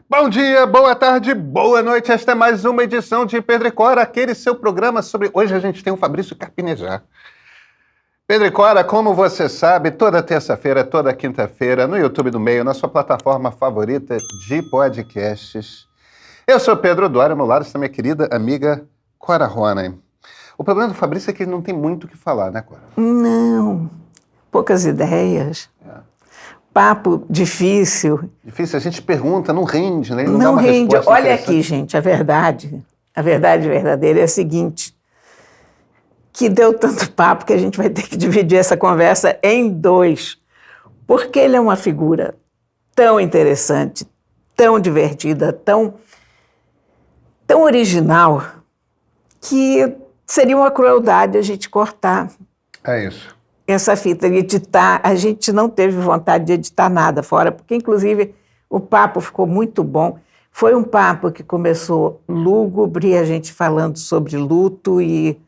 Bom dia, boa tarde, boa noite. Esta é mais uma edição de Pedro e Cora, aquele seu programa sobre... Hoje a gente tem o Fabrício Carpinejar. Pedro e Cora, como você sabe, toda terça-feira, toda quinta-feira, no YouTube do Meio, na sua plataforma favorita de podcasts. Eu sou Pedro Dória, ao meu lado está minha querida amiga Cora Ronen. O problema do Fabrício é que ele não tem muito o que falar, né, Cora? Não, poucas ideias. Papo difícil. Difícil, a gente pergunta, não rende, né? Ele não dá Não uma rende. resposta Olha interessante. aqui, gente, a verdade verdadeira é a seguinte, que deu tanto papo que a gente vai ter que dividir essa conversa em dois, porque ele é uma figura tão interessante, tão divertida, tão original, que seria uma crueldade a gente cortar É isso. essa fita, editar. A gente não teve vontade de editar nada fora, porque, inclusive, o papo ficou muito bom. Foi um papo que começou lúgubre, a gente falando sobre luto E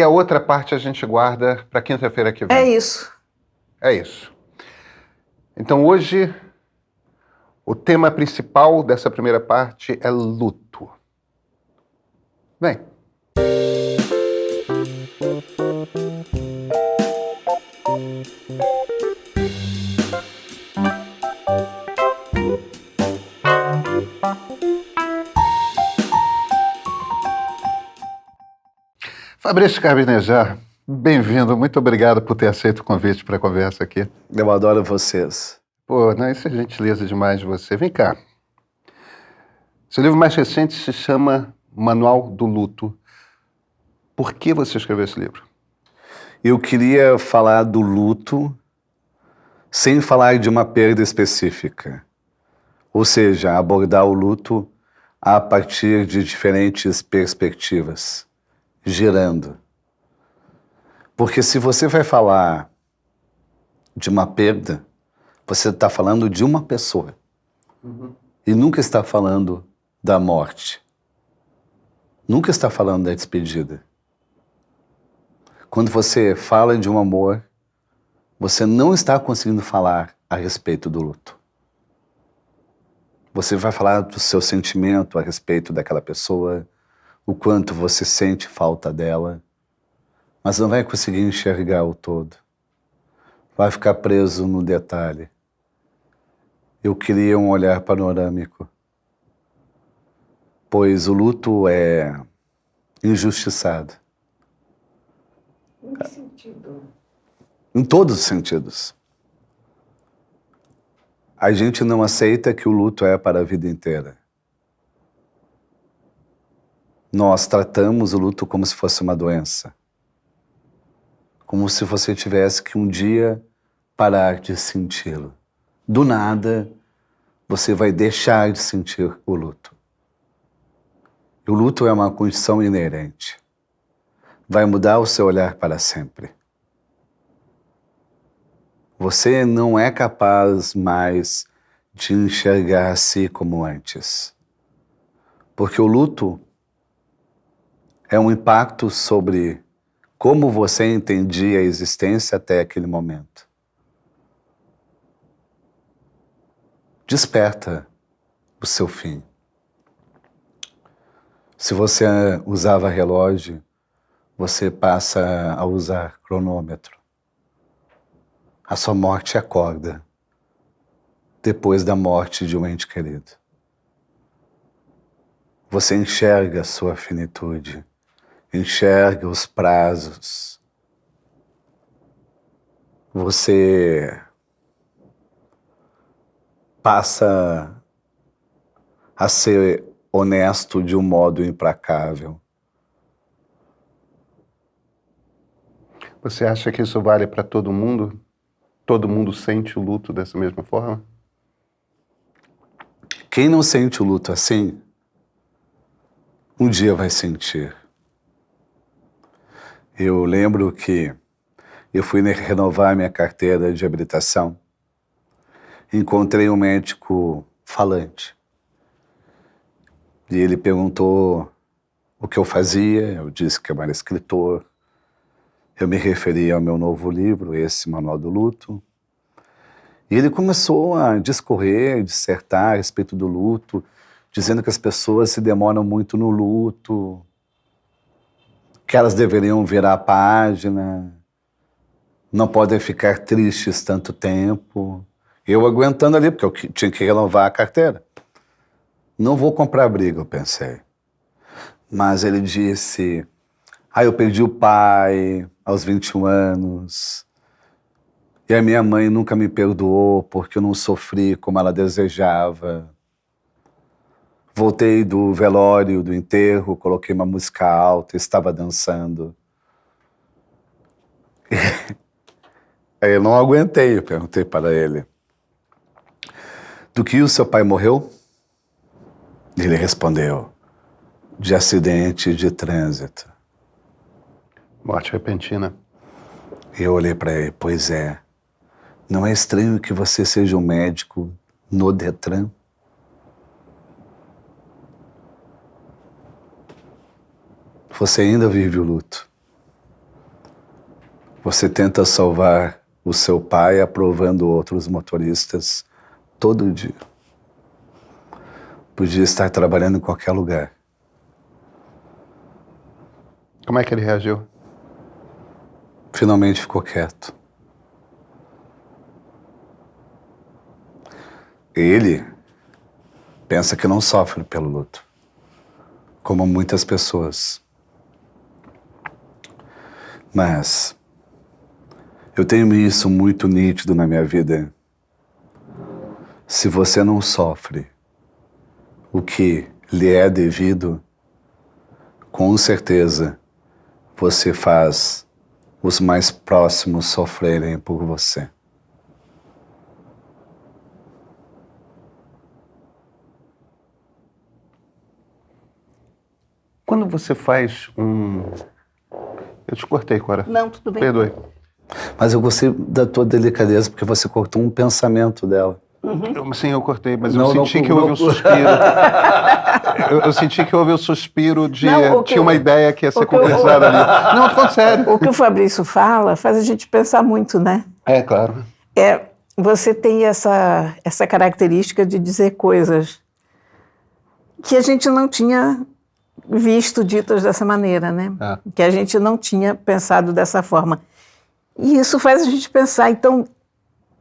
a outra parte a gente guarda para quinta-feira que vem. É isso. É isso. Então, hoje, o tema principal dessa primeira parte é luto. Bem. Fabrício Carpinejar, bem-vindo. Muito obrigado por ter aceito o convite para a conversa aqui. Eu adoro vocês. Pô, não, isso é gentileza demais de você. Vem cá. Seu livro mais recente se chama Manual do Luto. Por que você escreveu esse livro? Eu queria falar do luto sem falar de uma perda específica. Ou seja, abordar o luto a partir de diferentes perspectivas, girando. Porque se você vai falar de uma perda, você está falando de uma pessoa. E nunca está falando da morte. Nunca está falando da despedida. Quando você fala de um amor, você não está conseguindo falar a respeito do luto. Você vai falar do seu sentimento a respeito daquela pessoa, o quanto você sente falta dela, mas não vai conseguir enxergar o todo. Vai ficar preso no detalhe. Eu queria um olhar panorâmico, pois o luto é injustiçado. Em que sentido? Em todos os sentidos. A gente não aceita que o luto é para a vida inteira. Nós tratamos o luto como se fosse uma doença. Como se você tivesse que um dia parar de senti-lo. Do nada, você vai deixar de sentir o luto. E o luto é uma condição inerente. Vai mudar o seu olhar para sempre. Você não é capaz mais de enxergar a si como antes. Porque o luto é um impacto sobre como você entendia a existência até aquele momento. Desperta o seu fim. Se você usava relógio, você passa a usar cronômetro. A sua morte acorda depois da morte de um ente querido. Você enxerga a sua finitude, enxerga os prazos. Você passa a ser honesto de um modo implacável. Você acha que isso vale para todo mundo? Todo mundo sente o luto dessa mesma forma? Quem não sente o luto assim, um dia vai sentir. Eu lembro que eu fui renovar minha carteira de habilitação. Encontrei um médico falante. E ele perguntou o que eu fazia, eu disse que eu era escritor. Eu me referi ao meu novo livro, esse Manual do Luto. E ele começou a discorrer, dissertar a respeito do luto, dizendo que as pessoas se demoram muito no luto, que elas deveriam virar a página, não podem ficar tristes tanto tempo. Eu aguentando ali, porque eu tinha que renovar a carteira. Não vou comprar briga, eu pensei. Mas ele disse, eu perdi o pai aos 21 anos, e a minha mãe nunca me perdoou porque eu não sofri como ela desejava. Voltei do velório, do enterro, coloquei uma música alta, estava dançando. Aí eu não aguentei, eu perguntei para ele, do que o seu pai morreu? Ele respondeu, de acidente de trânsito. Morte repentina. Eu olhei para ele, pois é, não é estranho que você seja um médico no Detran? Você ainda vive o luto. Você tenta salvar o seu pai aprovando outros motoristas todo dia. Podia estar trabalhando em qualquer lugar. Como é que ele reagiu? Finalmente ficou quieto. Ele pensa que não sofre pelo luto, como muitas pessoas. Mas eu tenho isso muito nítido na minha vida. Se você não sofre o que lhe é devido, com certeza você faz os mais próximos sofrerem por você. Quando você faz Eu te cortei, Cora. Não, tudo bem. Perdoe. Mas eu gostei da tua delicadeza, porque você cortou um pensamento dela. Sim, eu cortei, mas Não, eu senti não, que houve não. um suspiro. eu senti que houve um suspiro de... Não, tinha uma ideia que ia ser o que eu- concretizada ali. Não, tô falando sério. O que o Fabrício fala faz a gente pensar muito, né? É, claro. Você tem essa característica de dizer coisas que a gente não tinha visto ditas dessa maneira, né? Que a gente não tinha pensado dessa forma. E isso faz a gente pensar. Então,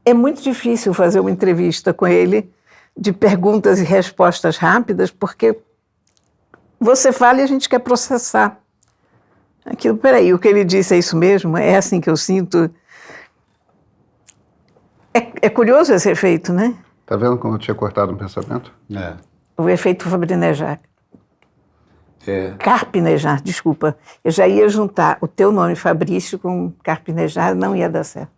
é muito difícil fazer uma entrevista com ele de perguntas e respostas rápidas, porque você fala e a gente quer processar aquilo. Peraí, o que ele disse é isso mesmo? É assim que eu sinto? É curioso esse efeito, né? Tá vendo como eu tinha cortado um pensamento? É. O efeito Fabrinejar. É. Carpinejar, desculpa. Eu já ia juntar o teu nome, Fabrício, com Carpinejar, não ia dar certo.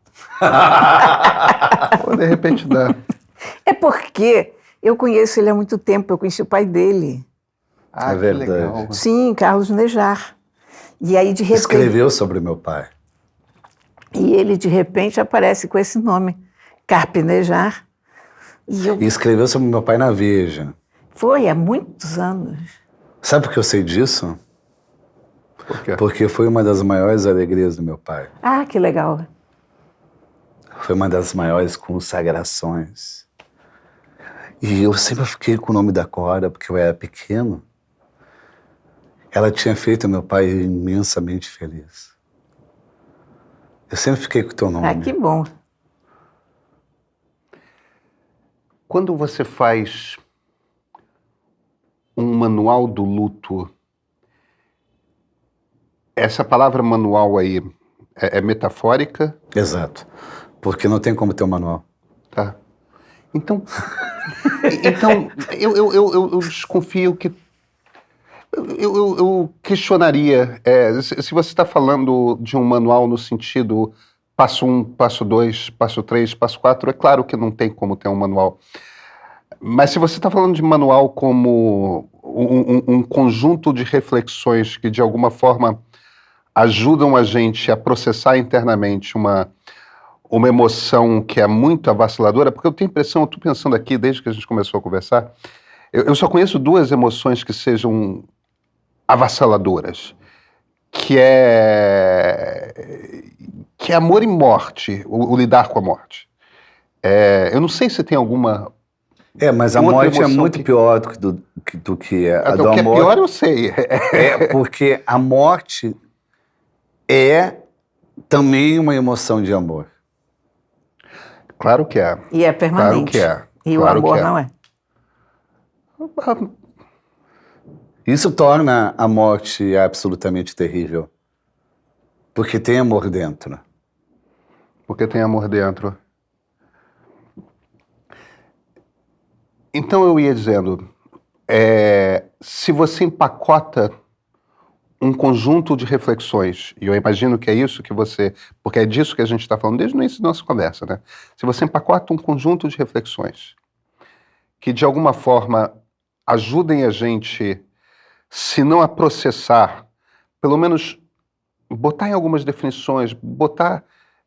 Ou de repente dá. É porque eu conheço ele há muito tempo, eu conheci o pai dele. Ah, É que verdade. legal. Sim, Carlos Nejar. E aí, de repente... Escreveu sobre meu pai. E ele, de repente, aparece com esse nome, Carpinejar. E eu... E escreveu sobre meu pai na Veja. Foi há muitos anos. Sabe por que eu sei disso? Por quê? Porque foi uma das maiores alegrias do meu pai. Ah, que legal. Foi uma das maiores consagrações. E eu sempre fiquei com o nome da Cora, porque eu era pequeno. Ela tinha feito meu pai imensamente feliz. Eu sempre fiquei com o teu nome. Ah, que bom. Quando você faz um manual do luto, essa palavra manual aí é metafórica? Exato. Porque não tem como ter um manual. Tá. Então, eu desconfio que... Eu questionaria, se você está falando de um manual no sentido passo 1, passo 2, passo 3, passo 4, é claro que não tem como ter um manual. Mas se você está falando de manual como um conjunto de reflexões que de alguma forma ajudam a gente a processar internamente uma emoção que é muito avassaladora, porque eu tenho a impressão, eu estou pensando aqui desde que a gente começou a conversar, eu só conheço duas emoções que sejam avassaladoras, que é amor e morte, o lidar com a morte. Eu não sei se tem alguma Mas a outra morte é emoção muito pior do que a do o que é amor. pior eu sei. Porque a morte é também uma emoção de amor. Claro que é. E é permanente. Claro que é. E Claro o amor que é. não é. Isso torna a morte absolutamente terrível. Porque tem amor dentro. Porque tem amor dentro. Então eu ia dizendo, se você empacota um conjunto de reflexões, e eu imagino que é isso que você... Porque é disso que a gente está falando desde o início da nossa conversa, né? Se você empacota um conjunto de reflexões que, de alguma forma, ajudem a gente, se não a processar, pelo menos botar em algumas definições, botar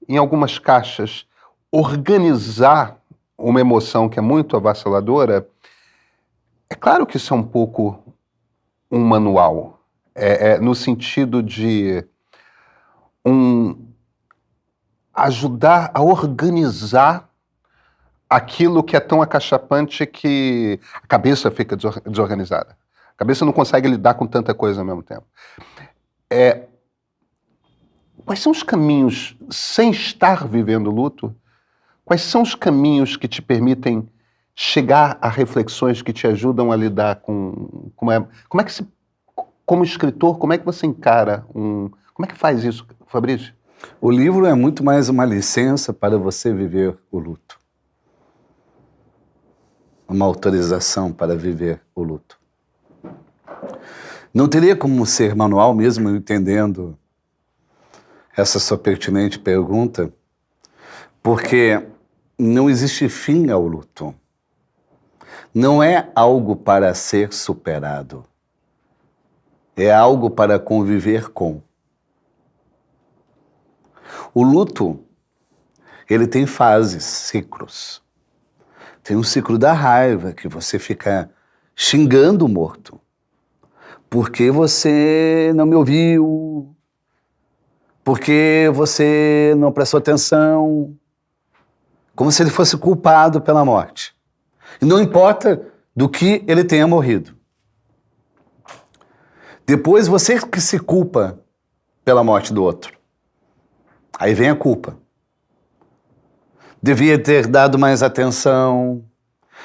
em algumas caixas, organizar uma emoção que é muito avassaladora, é claro que isso é um pouco um manual. No sentido de ajudar a organizar aquilo que é tão acachapante que a cabeça fica desorganizada. A cabeça não consegue lidar com tanta coisa ao mesmo tempo. Quais são os caminhos, sem estar vivendo luto, quais são os caminhos que te permitem chegar a reflexões que te ajudam a lidar com... Como é que se... Como escritor, como é que você encara como é que faz isso, Fabrício? O livro é muito mais uma licença para você viver o luto. Uma autorização para viver o luto. Não teria como ser manual, mesmo entendendo essa sua pertinente pergunta, porque não existe fim ao luto. Não é algo para ser superado. É algo para conviver com. O luto, ele tem fases, ciclos. Tem um ciclo da raiva, que você fica xingando o morto. Porque você não me ouviu? Porque você não prestou atenção? Como se ele fosse culpado pela morte. E não importa do que ele tenha morrido. Depois você que se culpa pela morte do outro. Aí vem a culpa. Devia ter dado mais atenção,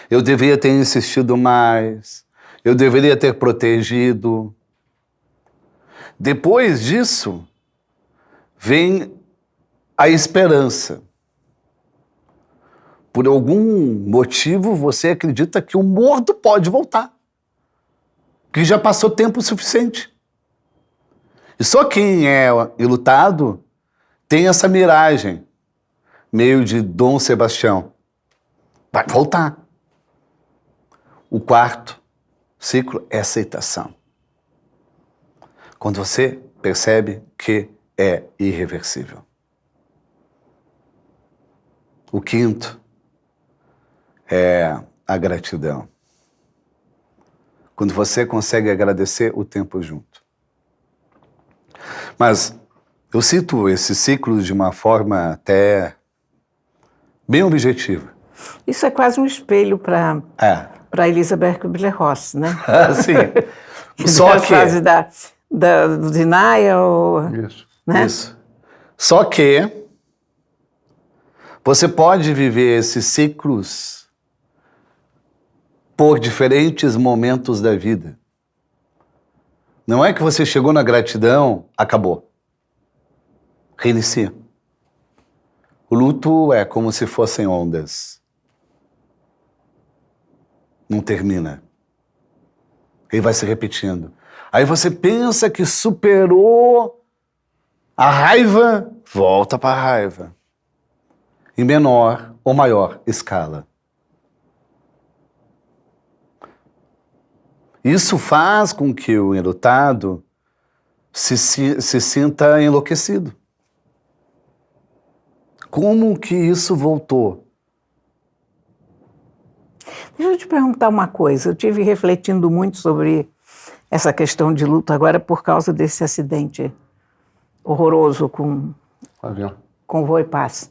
eu devia ter insistido mais, eu deveria ter protegido. Depois disso, vem a esperança. Por algum motivo, você acredita que o morto pode voltar. Que já passou tempo suficiente. E só quem é enlutado tem essa miragem, meio de Dom Sebastião. Vai voltar. O quarto ciclo é aceitação. Quando você percebe que é irreversível. O quinto é a gratidão. Quando você consegue agradecer o tempo junto. Mas eu cito esse ciclo de uma forma até bem objetiva. Isso é quase um espelho para Elizabeth Kubler-Ross, né? Sim. Só a frase do denial. Isso. Né? Isso. Só que você pode viver esses ciclos por diferentes momentos da vida. Não é que você chegou na gratidão, acabou. Reinicia. O luto é como se fossem ondas. Não termina. Ele vai se repetindo. Aí você pensa que superou a raiva, volta para a raiva. Em menor ou maior escala. Isso faz com que o enlutado se sinta enlouquecido. Como que isso voltou? Deixa eu te perguntar uma coisa. Eu tive refletindo muito sobre essa questão de luto agora por causa desse acidente horroroso com o Voi Paz.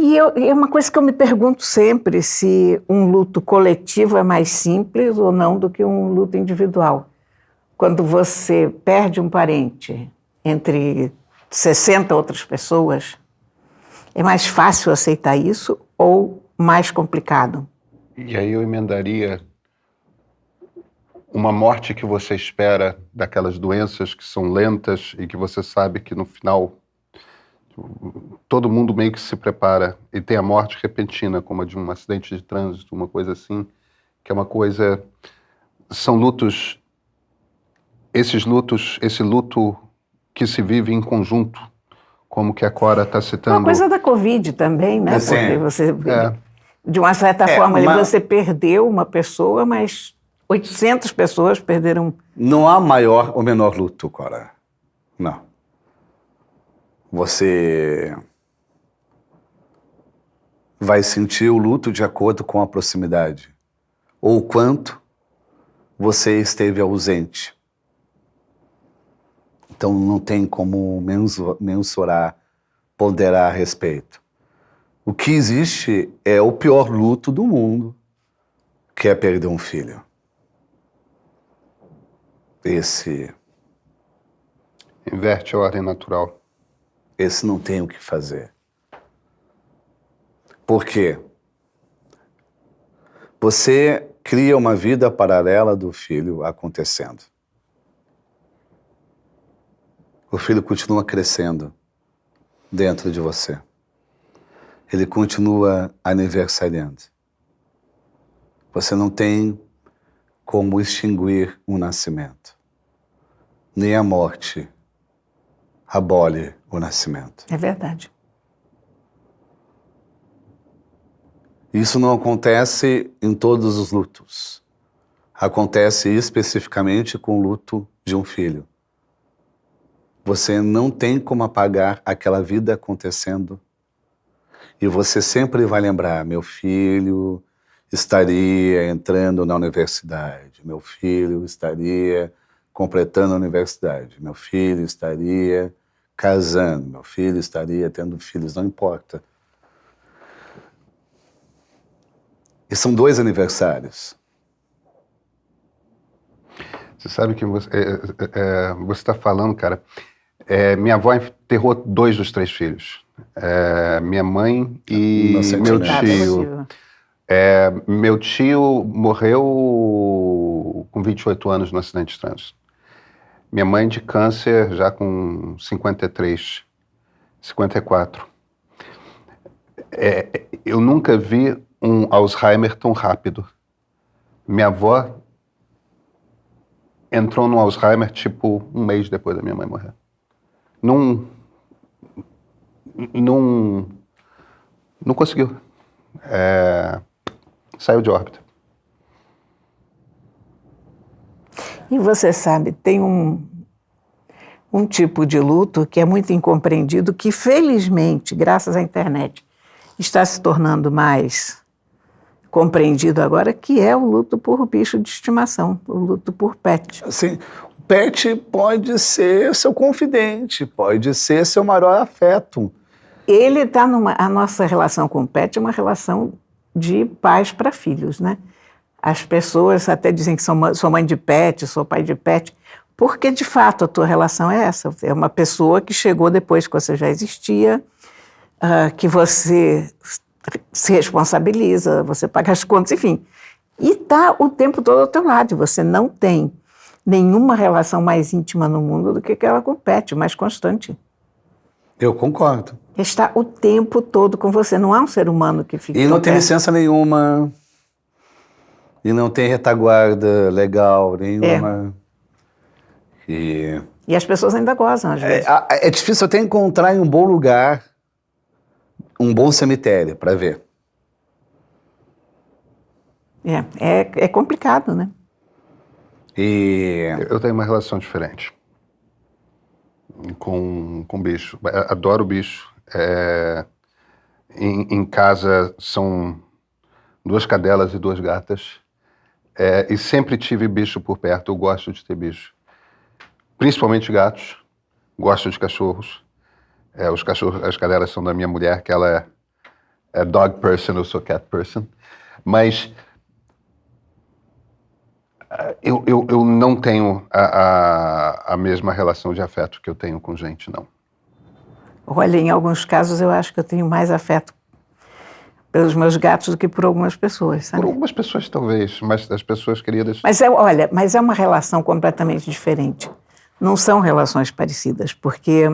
E é uma coisa que eu me pergunto sempre, se um luto coletivo é mais simples ou não do que um luto individual. Quando você perde um parente entre 60 outras pessoas, é mais fácil aceitar isso ou mais complicado? E aí eu emendaria uma morte que você espera daquelas doenças que são lentas e que você sabe que no final todo mundo meio que se prepara e tem a morte repentina, como a de um acidente de trânsito, uma coisa assim, que é uma coisa... São lutos... esse luto que se vive em conjunto, como que a Cora está citando. Uma coisa da Covid também, né? Sim. Porque você, de uma certa forma, você perdeu uma pessoa, mas 800 pessoas perderam. Não há maior ou menor luto, Cora. Não. Você vai sentir o luto de acordo com a proximidade, ou o quanto você esteve ausente. Então não tem como mensurar, ponderar a respeito. O que existe é o pior luto do mundo, que é perder um filho. Esse Inverte a ordem natural. Esse não tem o que fazer. Por quê? Você cria uma vida paralela do filho acontecendo. O filho continua crescendo dentro de você. Ele continua aniversariando. Você não tem como extinguir um nascimento. Nem a morte abole o nascimento. É verdade. Isso não acontece em todos os lutos. Acontece especificamente com o luto de um filho. Você não tem como apagar aquela vida acontecendo. E você sempre vai lembrar, meu filho estaria entrando na universidade, meu filho estaria completando a universidade, meu filho estaria casando, meu filho estaria tendo filhos, não importa. E são 2 aniversários. Você sabe que você está falando, cara, minha avó enterrou 2 dos 3 filhos. Minha mãe e meu tio. Meu tio morreu com 28 anos no acidente de trânsito. Minha mãe de câncer já com 53, 54. Eu nunca vi um Alzheimer tão rápido. Minha avó entrou no Alzheimer tipo 1 mês depois da minha mãe morrer. Não conseguiu. Saiu de órbita. E você sabe, tem um tipo de luto que é muito incompreendido, que felizmente, graças à internet, está se tornando mais compreendido agora, que é o luto por bicho de estimação, o luto por pet. Assim, o pet pode ser seu confidente, pode ser seu maior afeto. Ele está a nossa relação com o pet é uma relação de pais para filhos, né? As pessoas até dizem que sou mãe de pet, sou pai de pet, porque de fato a tua relação é essa. É uma pessoa que chegou depois que você já existia, que você se responsabiliza, você paga as contas, enfim. E está o tempo todo ao teu lado. Você não tem nenhuma relação mais íntima no mundo do que aquela com o pet, mais constante. Eu concordo. Está o tempo todo com você. Não há um ser humano que fique. E não tem licença nenhuma. E não tem retaguarda legal nenhuma. E as pessoas ainda gozam, às vezes. É difícil até encontrar em um bom lugar, um bom cemitério para ver. É complicado, né? Eu tenho uma relação diferente com bicho. Adoro bicho. Em casa são 2 cadelas e 2 gatas. E sempre tive bicho por perto. Eu gosto de ter bicho. Principalmente gatos. Gosto de cachorros. As cadelas são da minha mulher, que ela é dog person, eu sou cat person. Mas eu não tenho a mesma relação de afeto que eu tenho com gente, não. Olha, em alguns casos eu acho que eu tenho mais afeto pelos meus gatos do que por algumas pessoas, sabe? Por algumas pessoas, talvez, mas as pessoas queridas... Olha, mas é uma relação completamente diferente. Não são relações parecidas, porque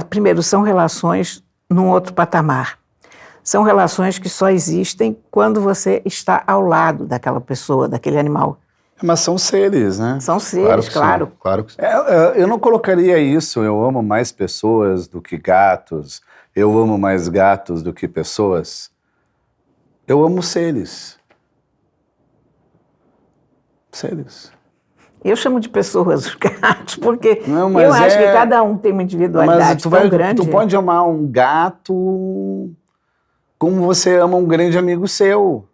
primeiro, são relações num outro patamar. São relações que só existem quando você está ao lado daquela pessoa, daquele animal. Mas são seres, né? São seres, claro. Sim, claro que sim. Eu não colocaria isso, eu amo mais pessoas do que gatos, eu amo mais gatos do que pessoas. Eu amo seres. Seres. Eu chamo de pessoas os gatos, porque Não, eu acho que cada um tem uma individualidade tão grande. Tu pode amar um gato como você ama um grande amigo seu,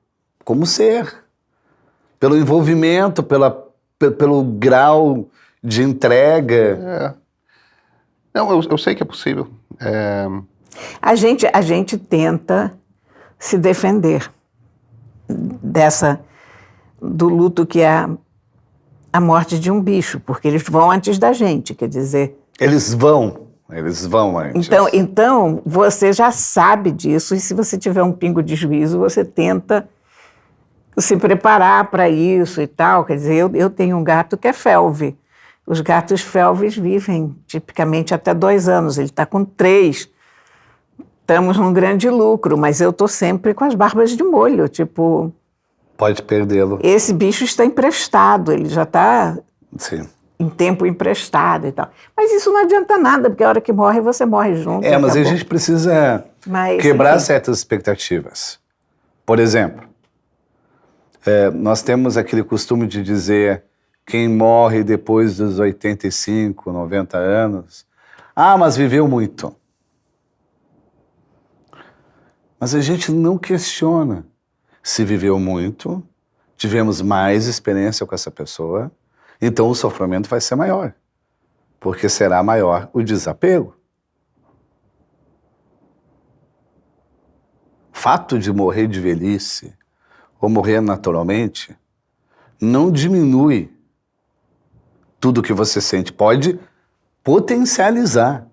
como ser. Pelo envolvimento, pelo grau de entrega. Não, eu sei que é possível. A gente tenta se defender do luto que é a morte de um bicho, porque eles vão antes da gente, quer dizer... Eles vão antes. Então, você já sabe disso, e se você tiver um pingo de juízo, você tenta se preparar para isso e tal. Quer dizer, eu tenho um gato que é felve. Os gatos felves vivem tipicamente até 2 anos, ele está com 3. Estamos num grande lucro, mas eu estou sempre com as barbas de molho, tipo... Pode perdê-lo. Esse bicho está emprestado, ele já está em tempo emprestado e tal. Mas isso não adianta nada, porque a hora que morre, você morre junto. Mas a gente precisa quebrar certas expectativas. Por exemplo, nós temos aquele costume de dizer quem morre depois dos 85, 90 anos, mas viveu muito. Mas a gente não questiona se viveu muito, tivemos mais experiência com essa pessoa, então o sofrimento vai ser maior, porque será maior o desapego. O fato de morrer de velhice ou morrer naturalmente não diminui tudo que você sente, pode potencializar.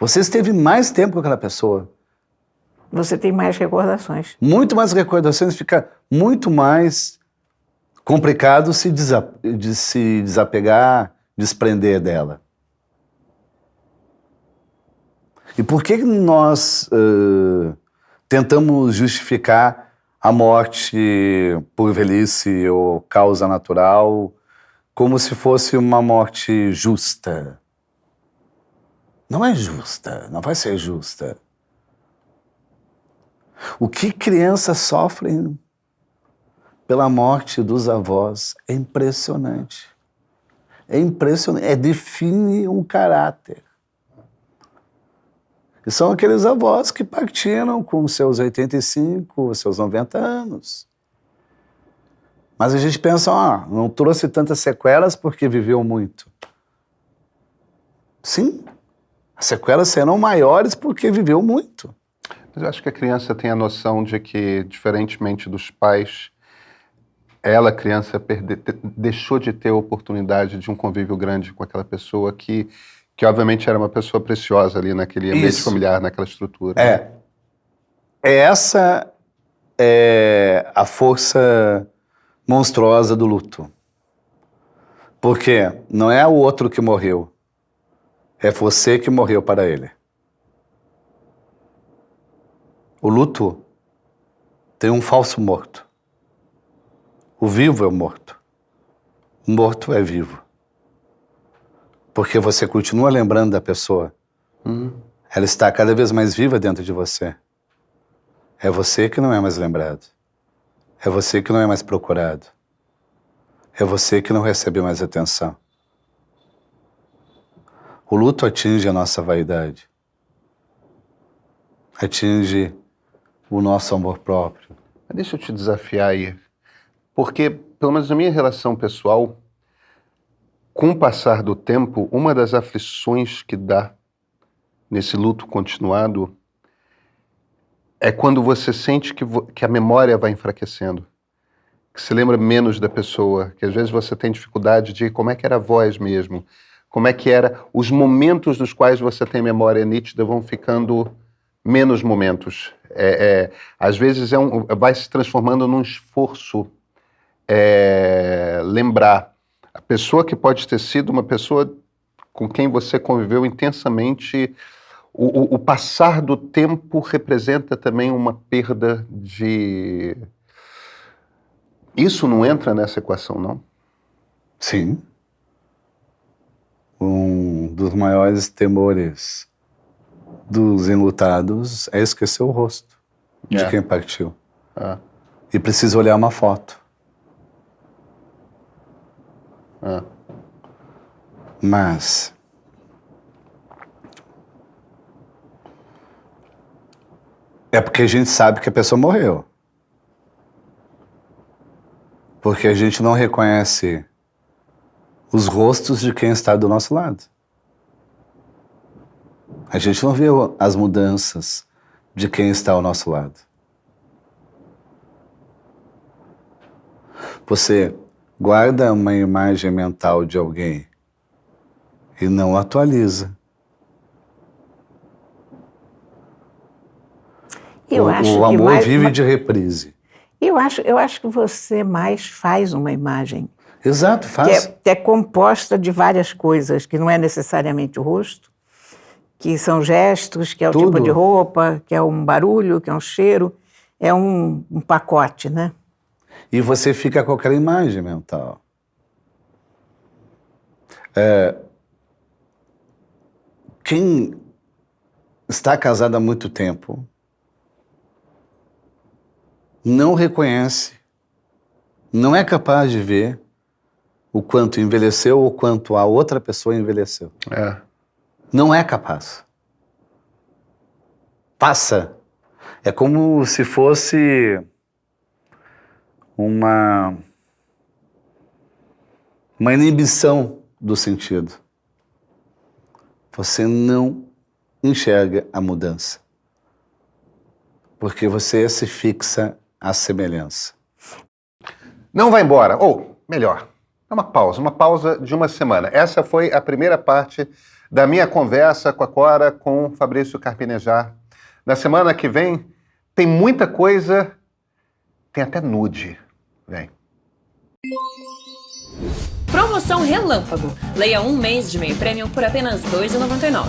Você esteve mais tempo com aquela pessoa. Você tem mais recordações. Muito mais recordações, fica muito mais complicado de se desapegar, desprender dela. E por que nós tentamos justificar a morte por velhice ou causa natural como se fosse uma morte justa? Não é justa, não vai ser justa. O que crianças sofrem pela morte dos avós é impressionante. É impressionante, define um caráter. E são aqueles avós que partiram com seus 85, seus 90 anos. Mas a gente pensa, não trouxe tantas sequelas porque viveu muito. Sim, as sequelas serão maiores porque viveu muito. Mas eu acho que a criança tem a noção de que, diferentemente dos pais, ela, criança, deixou de ter a oportunidade de um convívio grande com aquela pessoa que obviamente era uma pessoa preciosa ali naquele ambiente familiar, naquela estrutura. Essa é a força monstruosa do luto. Porque não é o outro que morreu, é você que morreu para ele. O luto tem um falso morto. O vivo é o morto. O morto é vivo. Porque você continua lembrando da pessoa. Ela está cada vez mais viva dentro de você. É você que não é mais lembrado. É você que não é mais procurado. É você que não recebe mais atenção. O luto atinge a nossa vaidade. Atinge o nosso amor próprio. Deixa eu te desafiar aí. Porque, pelo menos na minha relação pessoal, com o passar do tempo, uma das aflições que dá nesse luto continuado, é quando você sente que a memória vai enfraquecendo, que se lembra menos da pessoa, que às vezes você tem dificuldade de como é que era a voz mesmo, como é que era, os momentos dos quais você tem memória nítida vão ficando menos momentos. Às vezes vai se transformando num esforço lembrar. A pessoa que pode ter sido uma pessoa com quem você conviveu intensamente, o passar do tempo representa também uma perda de... Isso não entra nessa equação, não? Sim. Um dos maiores temores dos enlutados é esquecer o rosto de quem partiu. E precisa olhar uma foto. Mas é porque a gente sabe que a pessoa morreu. Porque a gente não reconhece os rostos de quem está do nosso lado. A gente não vê as mudanças de quem está ao nosso lado. Você guarda uma imagem mental de alguém e não atualiza. O amor vive de reprise. Eu acho que você mais faz uma imagem. Exato, faz. Que é composta de várias coisas, que não é necessariamente o rosto, que são gestos, que é o tipo de roupa, que é um barulho, que é um cheiro, é um pacote, né? E você fica com aquela imagem mental. Quem está casado há muito tempo não reconhece, não é capaz de ver o quanto envelheceu ou quanto a outra pessoa envelheceu. Não é capaz. Passa. É como se fosse uma inibição do sentido. Você não enxerga a mudança. Porque você se fixa à semelhança. Não vai embora. Ou, melhor, é uma pausa de uma semana. Essa foi a primeira parte da minha conversa com a Cora, com o Fabrício Carpinejar. Na semana que vem, tem muita coisa, tem até nude. Vem. Promoção Relâmpago. Leia um mês de meio prêmio por apenas R$ 2,99.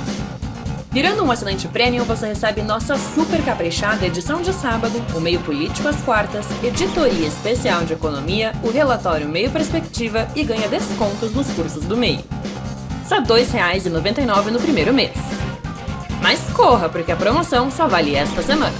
Virando um assinante Premium, você recebe nossa super caprichada edição de sábado, o Meio Político às quartas, editoria especial de economia, o relatório Meio Perspectiva e ganha descontos nos cursos do Meio. Só R$ 2,99 no primeiro mês. Mas corra, porque a promoção só vale esta semana.